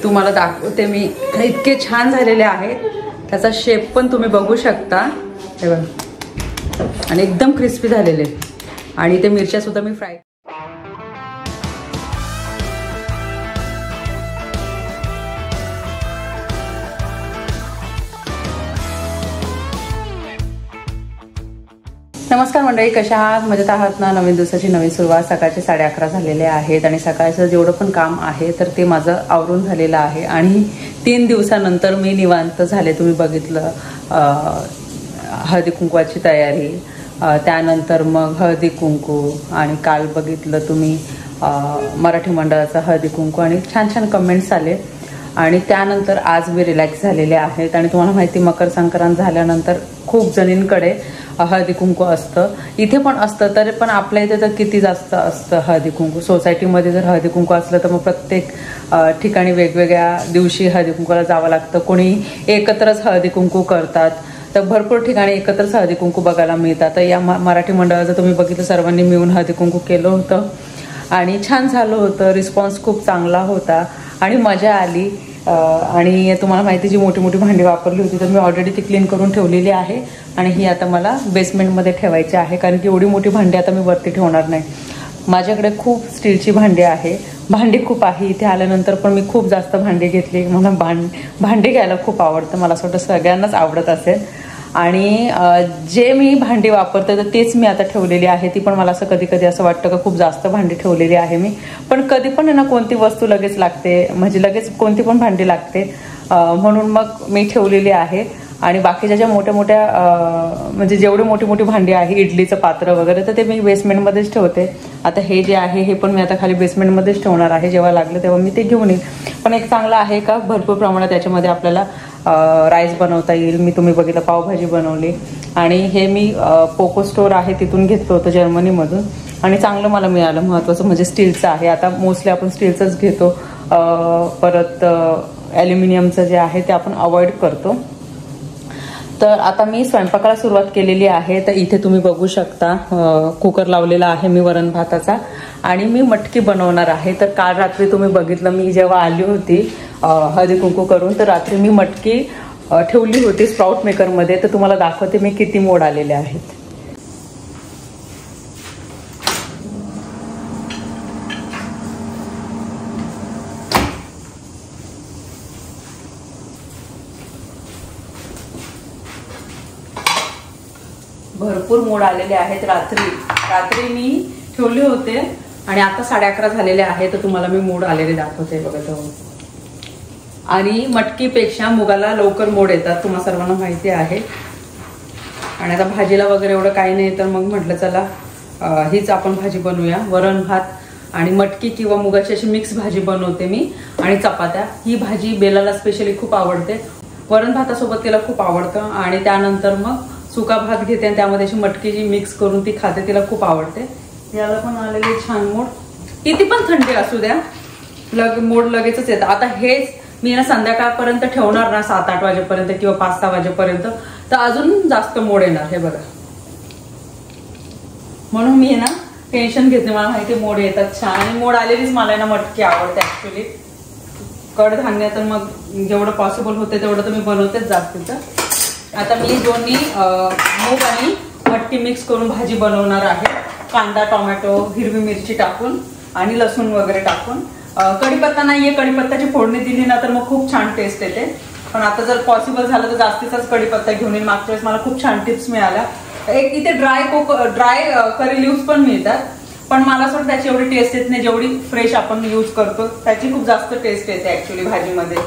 तुम्हाला दाखवते मी. इतके छान झालेले आहेत. त्याचा शेप पण तुम्ही बघू शकता. हे बघा आणि एकदम क्रिस्पी झालेले. आणि ते मिरच्या सुद्धा मी फ्राय. नमस्कार मंडळी, कशा आहात? मजेत आहात ना? नवीन दिवसाची नवीन सुरुवात. सकाळचे 11:30 झालेले आहेत आणि सकाळचं जेवढं पण काम आहे तर ते माझं आवरून झालेलं आहे. आणि 3 दिवसानंतर मी निवांत झाले. तुम्ही बघितलं हळदी कुंकवाची तयारी, त्यानंतर मग हळदी कुंकू, आणि काल बघितलं तुम्ही मराठी मंडळाचा हळदी कुंकू आणि छान छान कमेंट्स आले. आणि त्यानंतर आज मी रिलॅक्स झालेले आहेत. आणि तुम्हाला माहिती, मकर संक्रांत झाल्यानंतर खूप जणींकडे हळदी कुंकू असतं. इथे पण असतं, तरी पण आपल्या इथे तर किती जास्त असतं हळदी कुंकू. सोसायटीमध्ये जर हळदी कुंकू असलं तर मग प्रत्येक ठिकाणी वेगवेगळ्या दिवशी हळदी कुंकूला जावं लागतं. कोणी एकत्रच हळदी कुंकू करतात, तर भरपूर ठिकाणी एकत्रच हळदी कुंकू बघायला मिळतात. तर या मराठी मंडळाचं तुम्ही बघितलं, सर्वांनी मिळून हळदी कुंकू केलं होतं आणि छान झालं होतं. रिस्पॉन्स खूप चांगला होता आणि मजा आली. आणि तुम्हाला माहिती, जी मोठी मोठी भांडी वापरली होती तर मी ऑलरेडी ती क्लीन करून ठेवलेली आहे. आणि ही आता मला बेसमेंटमध्ये ठेवायची आहे, कारण की एवढी मोठी भांडी आता मी वरती ठेवणार नाही. माझ्याकडे खूप स्टीलची भांडी आहे, भांडी खूप आहे. इथे आल्यानंतर पण मी खूप जास्त भांडी घेतली. मला भांडी घ्यायला खूप आवडतं. मला असं वाटतं सगळ्यांनाच आवडत असेल. आणि जे मी भांडी वापरते तर तेच मी आता ठेवलेली आहे. ती पण मला असं कधी कधी असं वाटतं का खूप जास्त भांडी ठेवलेली आहे मी. पण कधी पण ना कोणती वस्तू लगेच लागते, म्हणजे लगेच कोणती पण भांडी लागते, म्हणून मग मी ठेवलेली आहे. आणि बाकीच्या ज्या मोठ्या मोठ्या म्हणजे जेवढी मोठी मोठी भांडी आहे, इडलीचं पात्र वगैरे, तर ते मी बेसमेंटमध्येच ठेवते. आता हे जे आहे हे पण मी आता खाली बेसमेंटमध्येच ठेवणार आहे. जेव्हा लागलं तेव्हा मी ते घेऊन येईल. पण एक चांगलं आहे का भरपूर प्रमाणात त्याच्यामध्ये आपल्याला राईस बनवता येईल. मी तुम्ही बघितलं पावभाजी बनवली. आणि हे मी पोको स्टोर आहे तिथून घेतलं होतं, जर्मनीमधून. आणि चांगलं मला मिळालं. महत्त्वाचं म्हणजे स्टीलचं आहे. आता मोस्टली आपण स्टीलचंच घेतो. परत ॲल्युमिनियमचं जे आहे ते आपण अवॉइड करतो. तर आता मी स्वयंपाकाला सुरुवात केलेली आहे. तर इथे तुम्ही बघू शकता कुकर लावलेला आहे मी वरण भाताचा. आणि मी मटकी बनवणार आहे. तर काल रात्री तुम्ही बघितलं, मी जेव्हा आली होती हळदी कुंकू करून, तर रात्री मी मटकी ठेवली होती स्प्राउट मेकरमध्ये. तर तुम्हाला दाखवते मी किती मोड आलेले आहेत. भरपूर मोड आलेले आहेत. रात्री मी ठेवले होते आणि आता 11:30 झालेले आहे. तर तुम्हाला मी मोड आलेले दाखवते बघा. आणि मटकीपेक्षा मुगाला लवकर मोड येतात, तुम्हाला सर्वांना माहिती आहे. आणि आता भाजीला वगैरे एवढं काही नाही, तर मग म्हटलं चला हीच आपण भाजी बनवूया. वरण भात आणि मटकी किंवा मुगाची अशी मिक्स भाजी बनवते मी. आणि चपात्या. ही भाजी बेलाला स्पेशली खूप आवडते. वरण भातासोबत तिला खूप आवडतं. आणि त्यानंतर मग सुका भात घेते आणि त्यामध्ये अशी मटकी जी मिक्स करून ती खाते, तिला खूप आवडते. याला पण आलेले छान मोड. किती पण थंडी असू द्या, मोड लगेचच येतं. आता हेच मी ना संध्याकाळपर्यंत ठेवणार ना, 7-8 वाजेपर्यंत किंवा 5-6 वाजेपर्यंत, तर अजून जास्त मोड येणार. हे बघा, म्हणून मी ना टेन्शन घेते. मला माहिती मोड येतात छान. आणि मोड आलेलीच मला ना मटकी आवडते ऍक्च्युली. कडधान्य तर मग जेवढं पॉसिबल होते तेवढं तर मी बनवतेच जास्तीचं. आता मी दोन्ही मूग आणि मटकी मिक्स करून भाजी बनवणार आहे. कांदा, टोमॅटो, हिरवी मिरची टाकून आणि लसूण वगैरे टाकून. कढीपत्ता नाहीये, कढीपत्त्याची फोडणी दिली ना तर मग खूप छान टेस्ट येते. पण आता जर पॉसिबल झालं तर जास्तीचाच कढीपत्ता घेऊन येईल. मागच्या वेळेस मला खूप छान टिप्स मिळाल्या. एक इथे ड्राय करी लिव्स पण मिळतात, पण मला असं वाटतं त्याची एवढी टेस्ट येत नाही जेवढी फ्रेश आपण यूज करतो. त्याची खूप जास्त टेस्ट येते ऍक्च्युली भाजीमध्ये.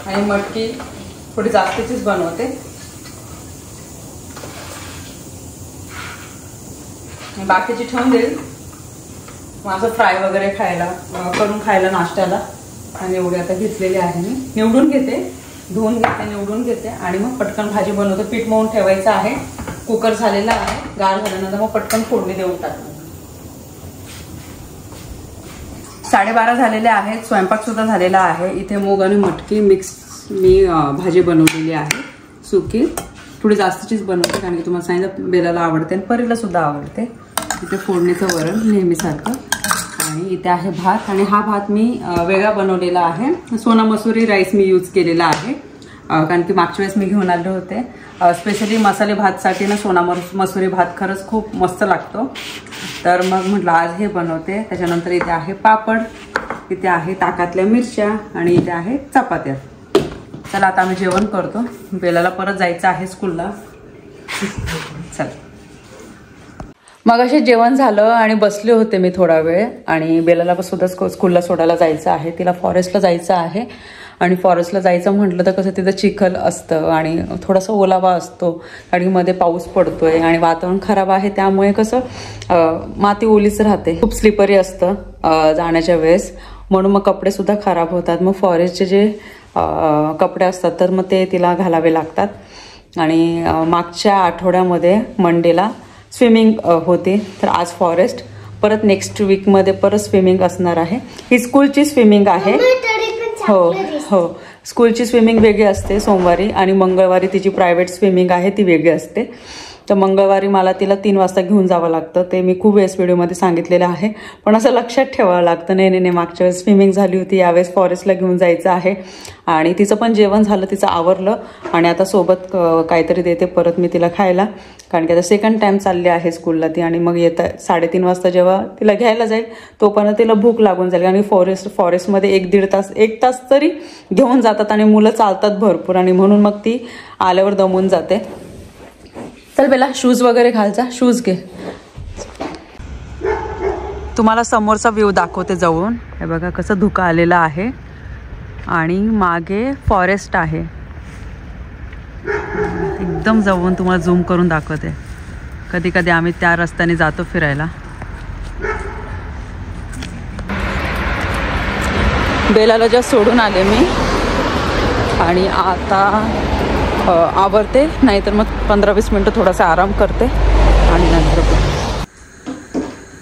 आणि मटकी थोडी जास्तीचीच बनवते. बाकीची ठेवून देईल माझं फ्राय वगैरे करून खायला नाश्त्याला. आणि एवढी आता घेतलेली आहे मी. निवडून घेते, धुवून घेते, निवडून घेते आणि मग पटकन भाजी बनवते. पीठ मळून ठेवायचं आहे. कुकर झालेला आहे. गार झाल्यानंतर मग पटकन फोडणी देऊन टाकते. 12:30 झालेले आहेत. स्वयंपाक सुद्धा झालेला आहे. इथे मूग आणि मटकी मिक्स मी भाजी बनवलेली आहे सुकी. थोडी जास्तीचीच बनवते, कारण की तुम्हाला सांगितलं बेलाला आवडते आणि परीला सुद्धा आवडते. इथे फोडणीचं वरण नेहमीसारखं. आणि इथे आहे भात, आणि हा भात मी वेगळा बनवलेला आहे. सोना मसुरी राईस मी यूज केलेला आहे, कारण की मागच्या वेळेस मी घेऊन आले होते. स्पेशली मसाले भातसाठी ना सोना मसुरी भात खरंच खूप मस्त लागतो. तर मग म्हटलं आज हे बनवते. त्याच्यानंतर इथे आहे पापड, इथे आहे ताकातल्या मिरच्या, आणि इथे आहे चपात्या. चला आता आम्ही जेवण करतो. बेलाला परत जायचं आहे स्कूलला. चल, मग असे जेवण झालं आणि बसले होते मी थोडा वेळ. आणि बेलाला सुद्धा स्कूलला सोडायला जायचं आहे, तिला फॉरेस्टला जायचं आहे. आणि फॉरेस्टला जायचं म्हटलं तर कसं तिथं चिखल असतं आणि थोडासा ओलावा असतो, आणि मध्ये पाऊस पडतोय आणि वातावरण खराब आहे, त्यामुळे कसं माती ओलीच राहते, खूप स्लिपरी असतं जाण्याच्या वेळेस, म्हणून मग कपडे सुद्धा खराब होतात. मग फॉरेस्टचे जे कपडे असतात तर मग ते तिला घालावे लागतात. आणि मागच्या आठवड्यामध्ये मंडेला स्विमिंग होती, तर आज फॉरेस्ट, परत नेक्स्ट वीकमध्ये परत स्विमिंग असणार आहे. ही स्कूलची स्विमिंग आहे. हो हो, स्कूलची स्विमिंग वेगळी असते सोमवारी, आणि मंगळवारी तिची प्रायव्हेट स्विमिंग आहे ती वेगळी असते. तर मंगळवारी मला तिला 3 वाजता घेऊन जावं लागतं. ते मी खूप वेळेस व्हिडिओमध्ये सांगितलेलं आहे, पण असं लक्षात ठेवावं लागतं. नाही, मागच्या वेळेस स्विमिंग झाली होती, यावेळेस फॉरेस्टला घेऊन जायचं आहे. आणि तिचं पण जेवण झालं, तिचं आवरलं, आणि आता सोबत काहीतरी देते परत मी तिला खायला, कारण की आता सेकंड टाइम चालली आहे स्कूलला ती. आणि मग 3:30 वाजता जेव्हा तिला घ्यायला जाईल तोपर्यंत तिला भूक लागून जाईल. आणि फॉरेस्टमध्ये 1 तास तरी घेऊन जातात, आणि मुलं चालतात भरपूर, आणि म्हणून मग ती आल्यावर दमून जाते. चल बेला, शूज वगैरे घालचा, शूज घे. तुम्हाला समोरचा व्ह्यू दाखवते जवळून. हे बघा कसं धुकं आलेलं आहे, आणि मागे फॉरेस्ट आहे. एकदम जवळून तुम्हाला झूम करून दाखवते. कधी कधी आम्ही त्या रस्त्याने जातो फिरायला. बेलाला जस्ट सोडून आले मी, आणि आता आवरते, नाहीतर मग 15-20 मिनटं थोडासा आराम करते, आणि नंतर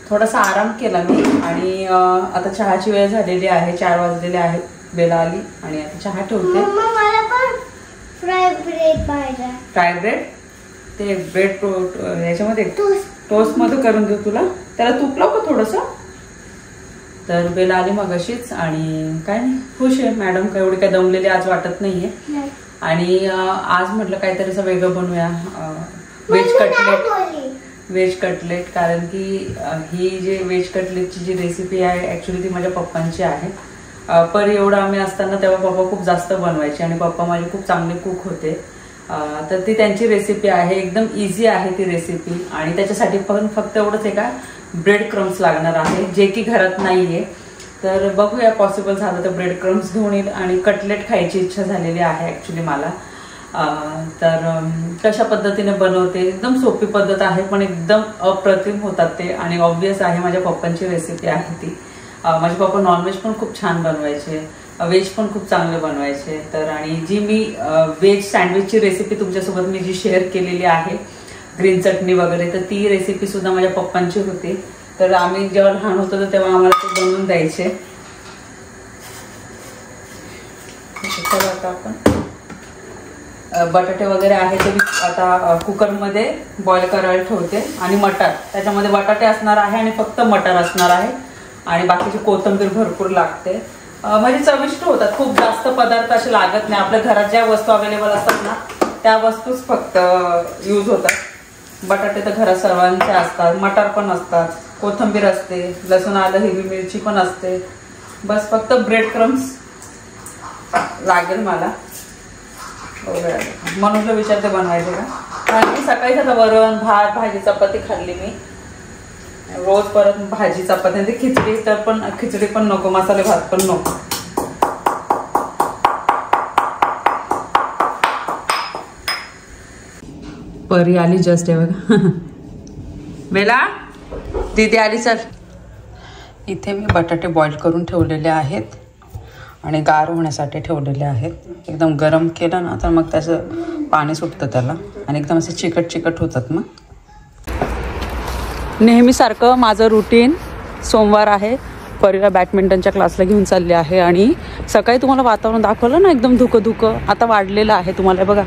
थोडासा आराम केला मी. आणि आता चहाची वेळ झालेली आहे, 4 वाजलेले आहेत. बेला आली आणि आता चहा ठेवते. फ्राय ब्रेड, ते ब्रेड याच्यामध्ये टोस्ट मध्ये करून देऊ तुला. त्याला तूप लाव का थोडंसं. तर बेला आली मग अशीच, आणि काय नाही, खुश आहे मॅडम, काय एवढी काय दमलेली आज वाटत नाहीये. आणि आज म्हटलं काहीतरी असं वेगळं बनवूया, व्हेज कटलेट, कारण की ही जी व्हेज कटलेटची जी रेसिपी आहे ॲक्च्युली ती माझ्या पप्पांची आहे. पर एवढं आम्ही असताना तेव्हा पप्पा खूप जास्त बनवायचे, आणि पप्पा माझे खूप चांगले कुक होते. तर ती त्यांची रेसिपी आहे, एकदम इझी आहे ती रेसिपी. आणि त्याच्यासाठी पण फक्त एवढंच आहे का, ब्रेड क्रम्स लागणार आहे, जे की घरात नाहीये. तर बघूया, पॉसिबल झालं तर ब्रेड क्रम्स घेऊन येईल. आणि कटलेट खायची इच्छा झालेली आहे ॲक्च्युली मला. तर कशा पद्धतीने बनवते, एकदम सोपी पद्धत आहे, पण एकदम अप्रतिम होतात ते. आणि ऑब्वियस आहे माझ्या पप्पांची रेसिपी आहे ती. माझे पप्पा नॉनव्हेज पण खूप छान बनवायचे, व्हेज पण खूप चांगले बनवायचे. तर आणि जी मी व्हेज सँडविचची रेसिपी तुमच्यासोबत मी जी शेअर केलेली आहे, ग्रीन चटणी वगैरे, तर ती रेसिपी सुद्धा माझ्या पप्पांची होती. तर आम्ही जेव्हा लहान होतो तर तेव्हा आम्हाला ते बनवून द्यायचे. आता आपण बटाटे वगैरे आहे ते आता कुकरमध्ये बॉईल करायला ठेवते. आणि मटार, त्याच्यामध्ये बटाटे असणार आहे आणि फक्त मटार असणार आहे, आणि बाकीची कोथिंबीर भरपूर लागते. म्हणजे चविष्ट होतात, खूप जास्त पदार्थ असे लागत नाही. आपल्या घरात ज्या वस्तू अवेलेबल असतात ना त्या वस्तूच फक्त यूज होतात. बटाटे तर घरात सर्वांचे असतात, मटार पण असतात, कोथिंबीर असते, लसूण आलं हिरवी मिरची पण असते. बस फक्त ब्रेड क्रम्स लागेल मला. म्हणून विचारते बनवायचे का, कारण की सकाळी आता वरण भात भाजी चपाती खाल्ली मी. रोज परत भाजी चपाती, खिचडी तर पण खिचडी पण नको, मसाले भात पण नको. परी आली जस्ट आहे बघा. बेला, दीदी आली. सर, इथे मी बटाटे बॉईल करून ठेवलेले आहेत आणि गार होण्यासाठी ठेवलेले आहेत. एकदम गरम केलं ना तर मग त्याचं पाणी सुटतं त्याला, आणि एकदम असं चिकट चिकट होतात. मग नेहमीसारखं माझं रुटीन, सोमवार आहे, परीला बॅडमिंटनच्या क्लासला घेऊन चालले आहे. आणि सकाळी तुम्हाला वातावरण दाखवलं ना, एकदम धुकं धुकं आता वाढलेलं आहे. तुम्हाला बघा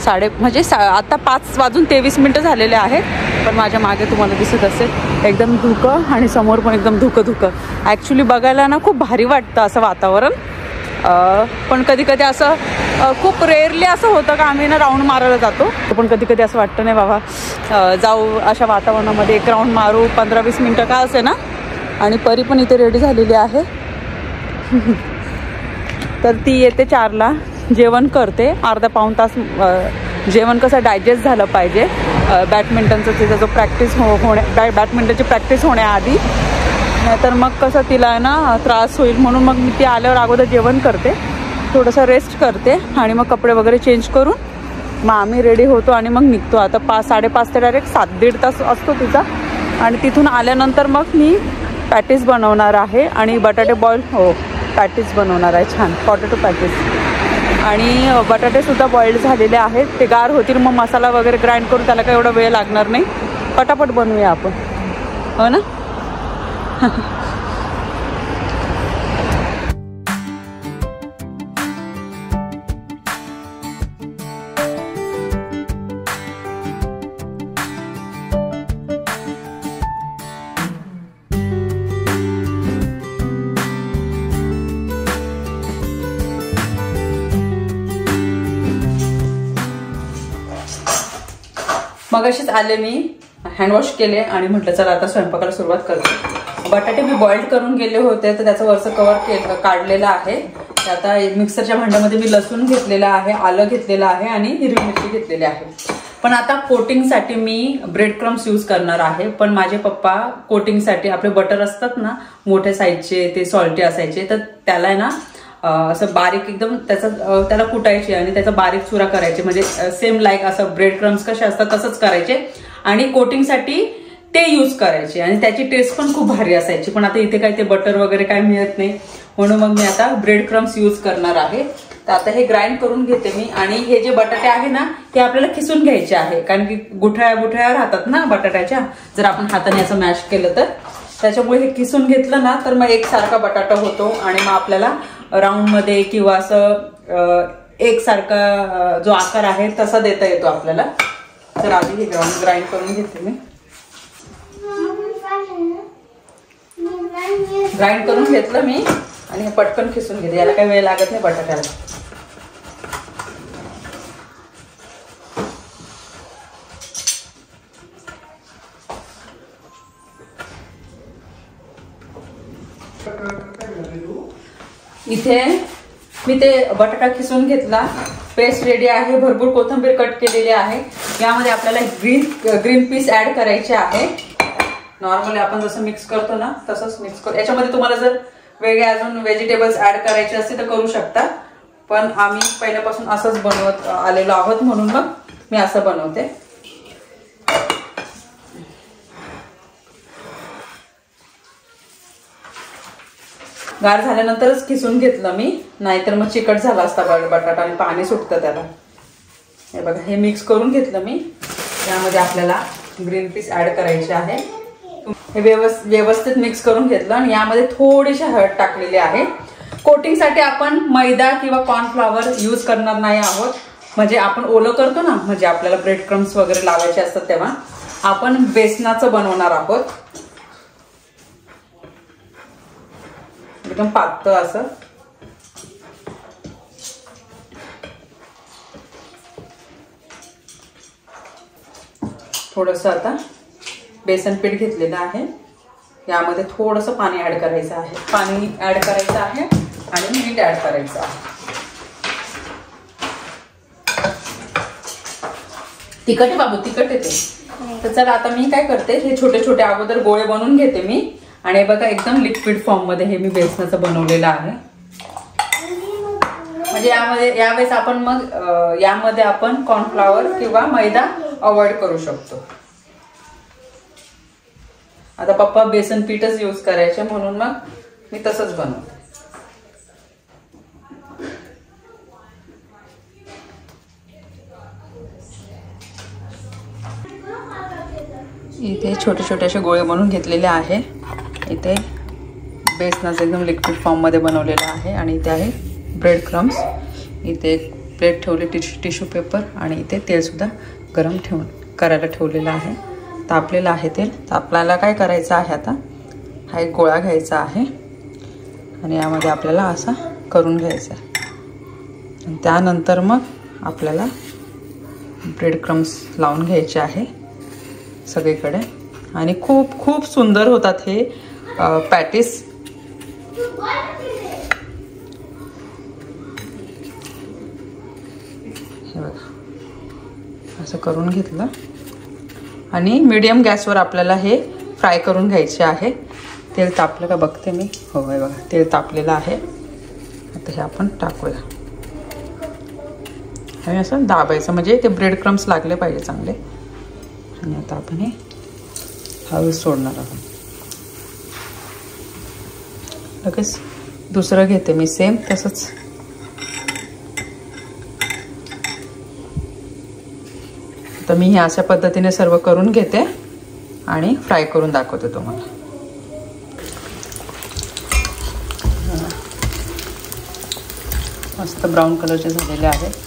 म्हणजे आता 5:23 झालेले आहेत. पण माझ्या मागे तुम्हाला दिसत असेल एकदम धुकं आणि समोर पण एकदम धुकं. ॲक्च्युली बघायला ना खूप भारी वाटतं असं वातावरण. पण कधी कधी असं खूप रेअरली असं होतं का आम्ही ना राऊंड मारायला जातो. पण कधी कधी असं वाटतं नाही बाबा जाऊ अशा वातावरणामध्ये एक राऊंड मारू 15-20 मिनटं का असे ना. आणि परी पण इथे रेडी झालेली आहे. तर ती येते 4ला, जेवण करते, अर्धा पाऊण तास जेवण कसं डायजेस्ट झालं पाहिजे. बॅडमिंटनचं तिचा जो बॅडमिंटनची प्रॅक्टिस होण्याआधी, नाहीतर मग कसं तिला ना त्रास होईल. म्हणून मग मी ती आल्यावर अगोदर जेवण करते, थोडंसं रेस्ट करते आणि मग कपडे वगैरे चेंज करून मग आम्ही रेडी होतो आणि मग निघतो. आता 5-5:30 ते डायरेक्ट 7-1.5 तास असतो तिचा. आणि तिथून आल्यानंतर मग मी पॅटीस बनवणार आहे आणि बटाटे बॉईल पॅटीस बनवणार आहे, छान पोटॅटो पॅटीस. आणि बटाटेसुद्धा बॉईल्ड झालेले आहेत, ते गार होतील मग मसाला वगैरे ग्राइंड करून त्याला काही एवढा वेळ लागणार नाही. पटापट बनवूया आपण, हो ना. मगाशीच आले मी, हँडवॉश केले आणि म्हटलं चला आता स्वयंपाकाला सुरुवात करते. बटाटे मी बॉइल्ड करून गेले होते तर त्याचं वरचं कवर काढलेलं आहे. आता मिक्सरच्या भांड्यामध्ये मी लसूण घेतलेला आहे, आलं घेतलेलं आहे आणि हिरवी मिरची घेतलेली आहे. पण आता कोटिंगसाठी मी ब्रेड क्रम्स यूज करणार आहे. पण माझे पप्पा कोटिंगसाठी आपले बटर असतात ना मोठ्या साईजचे, ते सॉल्टी असायचे, तर त्याला आहे ना असं बारीक एकदम त्याला कुटायचे आणि त्याचा बारीक चुरा करायचे. म्हणजे सेम लाईक असं ब्रेड क्रम्स कसे असतात तसंच करायचे आणि कोटिंगसाठी ते यूज करायचे आणि त्याची टेस्ट पण खूप भारी असायची. पण आता इथे काही ते बटर वगैरे काय मिळत नाही, म्हणून मग मी आता ब्रेड क्रम्स यूज करणार आहे. तर आता हे ग्राइंड करून घेते मी. आणि हे जे बटाटे आहे ना ते आपल्याला खिसून घ्यायचे आहे, कारण की गुठळ्या राहतात ना बटाट्याच्या, जर आपण हाताने असं मॅश केलं तर. त्याच्यामुळे हे किसून घेतलं ना तर मग एकसारखा बटाटा होतो आणि मग आपल्याला राऊंड मध्ये किंवा असं एकसारखा जो आकार आहे तसा देता येतो आपल्याला. तर आधी हे ग्राइंड करून घेते मी. ग्राइंड करून घेतलं मी आणि हे पटकन खिसून घेते, याला काही वेळ लागत नाही बटाट्याला. इथे मी ते बटाटा खिसून घेतला, पेस्ट रेडी आहे. भरपूर कोथिंबीर कट केलेली आहे. यामध्ये आपल्याला ग्रीन पीस ऍड करायचे आहे. नॉर्मली आपण जसं मिक्स करतो ना तसंच मिक्स करू. याच्यामध्ये तुम्हाला जर वेगळे अजून व्हेजिटेबल्स ऍड करायचे असतील तर करू शकता, पण आम्ही पहिल्यापासून असंच बनवत आलेलो आहोत म्हणून मग मी असं बनवते. गार झाल्यानंतरच खिसून घेतलं मी, नाहीतर मग चिकट झाला असता बटाटा आणि पाणी सुटतं त्याला. हे बघा, हे मिक्स करून घेतलं मी. यामध्ये आपल्याला ग्रीन पीस ऍड करायचे आहे. हे व्यवस्थित मिक्स करून घेतलं आणि यामध्ये थोडीशी हळद टाकलेली आहे. कोटिंगसाठी आपण मैदा किंवा कॉर्नफ्लॉवर यूज करणार नाही आहोत. म्हणजे आपण ओलं करतो ना, म्हणजे आपल्याला ब्रेड क्रम्स वगैरे लावायचे असतात तेव्हा आपण बेसनाचं बनवणार आहोत. एकदम पातळ असं. थोडंसं आता बेसन पीठ घेतलेलं आहे, यामध्ये थोडंसं पाणी ऍड करायचं आहे. पाणी ऍड करायचं आहे आणि मीठ ऍड करायचं आहे. तिखट आहे बाबू, तिखट येते. तर चला आता मी काय करते, हे छोटे छोटे अगोदर गोळे बनवून घेते मी. आणि बघा एकदम लिक्विड फॉर्म मध्ये हे मी बेसनाचं बनवलेलं आहे. म्हणजे यावेळेस आपण मग यामध्ये आपण कॉर्नफ्लॉवर किंवा मैदा अवॉइड करू शकतो. आता पप्पा बेसन पीठच यूज करायचे म्हणून मग मी तसंच बनवते. इथे छोटे छोटे असे गोळे बनवून घेतलेले आहे. इथे बेसनाचं एकदम लिक्विड फॉर्म मध्ये बनवलेलं आहे आणि इथे आहे ब्रेड क्रम्स. इथे प्लेट ठेवली टिश्यू पेपर आणि इथे तेलसुद्धा गरम करायला ठेवलेलं आहे. तापलेलं आहे तेल. तर आपल्याला काय करायचं आहे आता, हा एक गोळा घ्यायचा आहे आणि यामध्ये आपल्याला असा करून घ्यायचा आहे. आणि त्यानंतर मग आपल्याला ब्रेड क्रम्स लावून घ्यायचे आहे सगळीकडे. आणि खूप खूप सुंदर होतात हे पॅटीस. हे बघा असं करून घेतलं आणि मीडियम गॅसवर आपल्याला हे फ्राय करून घ्यायचे आहे. तेल तापलं का बघते मी. हो आहे बघा, तेल तापलेलं आहे. आता हे आपण टाकूया आणि असं दाबायचं म्हणजे ते ब्रेड क्रम्स लागले पाहिजे चांगले. आणि आता आपण हे हळू सोडणार आहोत. लगेच दुसरं घेते मी सेम तसंच. तर मी हे अशा पद्धतीने सर्व करून घेते आणि फ्राय करून दाखवते तुम्हाला. मस्त ब्राऊन कलरचे झालेले आहेत.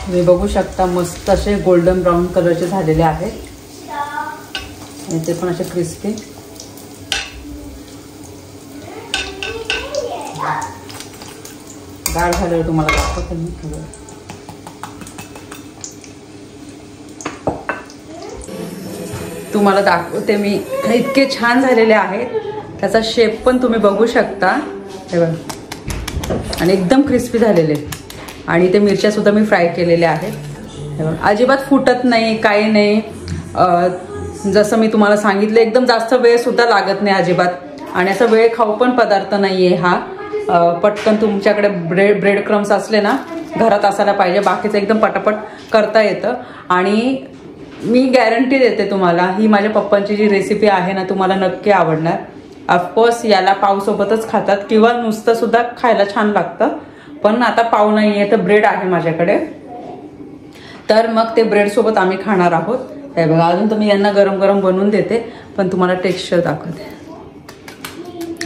तुम्ही बघू शकता मस्त असे गोल्डन ब्राऊन कलरचे झालेले आहेत. ते पण असे क्रिस्पी. गार झाल्यावर तुम्हाला दाखवते मी. तुम्हाला दाखवते मी. इतके छान झालेले आहेत. त्याचा शेप पण तुम्ही बघू शकता. हे बघा आणि एकदम क्रिस्पी झालेले. आणि ते मिरच्या सुद्धा मी फ्राय केलेल्या आहेत. हे बघा अजिबात फुटत नाही, काही नाही. जसं मी तुम्हाला सांगितलं एकदम जास्त वेळ सुद्धा लागत नाही अजिबात. आणि असा वेळ खाऊ पण पदार्थ नाही आहे हा. पटकन तुमच्याकडे ब्रेड क्रम्स असले ना घरात असायला पाहिजे. बाकीचं एकदम पटापट करता येतं. आणि मी गॅरंटी देते तुम्हाला, ही माझ्या पप्पांची जी रेसिपी आहे ना तुम्हाला नक्की आवडणार. ऑफकोर्स याला पावसोबतच खातात किंवा नुसतं सुद्धा खायला छान लागतं. पण आता पाव नाही आहे तर ब्रेड आहे माझ्याकडे, तर मग ते ब्रेड सोबत आम्ही खाणार आहोत. हे बघा अजून तर मी यांना गरम गरम बनवून देते पण तुम्हाला टेक्स्चर दाखवते.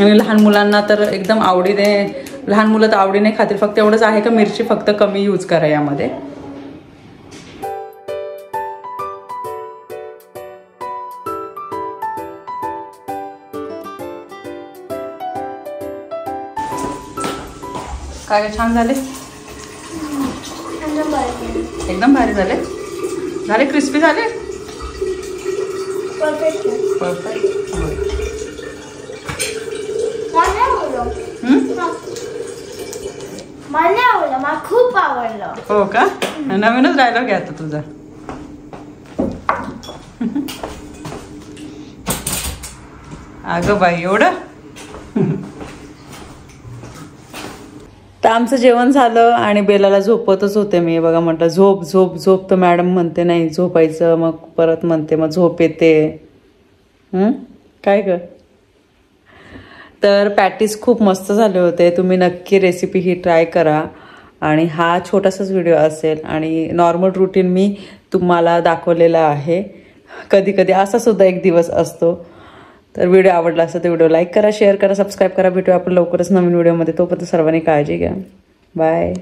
आणि लहान मुलांना तर एकदम आवडीने, लहान मुलं तर आवडीने खातील. फक्त एवढंच आहे का मिरची फक्त कमी यूज करा यामध्ये. काय छान झाले, एकदम भारी झाले. झाले क्रिस्पी झाले. परफेक्ट. मला खूप आवडलं. हो का, नवीनच डायलॉग आहे आता तुझा. अगं बाई एवढं. तर आमचं जेवण झालं आणि बेलाला झोपतच होते मी. बघा म्हटलं झोप झोप झोप, तर मॅडम म्हणते नाही झोपायचं. मग परत म्हणते मग झोप येते. काय ग. तर पॅटीस खूप मस्त झाले होते. तुम्ही नक्की रेसिपी ही ट्राय करा. आणि हा छोटासाच व्हिडिओ असेल आणि नॉर्मल रुटीन मी तुम्हाला दाखवलेला आहे. कधी कधी असा सुद्धा एक दिवस असतो. तर व्हिडिओ आवडला असेल तर व्हिडिओ लाईक करा, शेअर करा, सबस्क्राईब करा. भेटूया आपण लवकरच नवीन व्हिडिओमध्ये. तोपर्यंत सर्वांनी काळजी घ्या. बाय.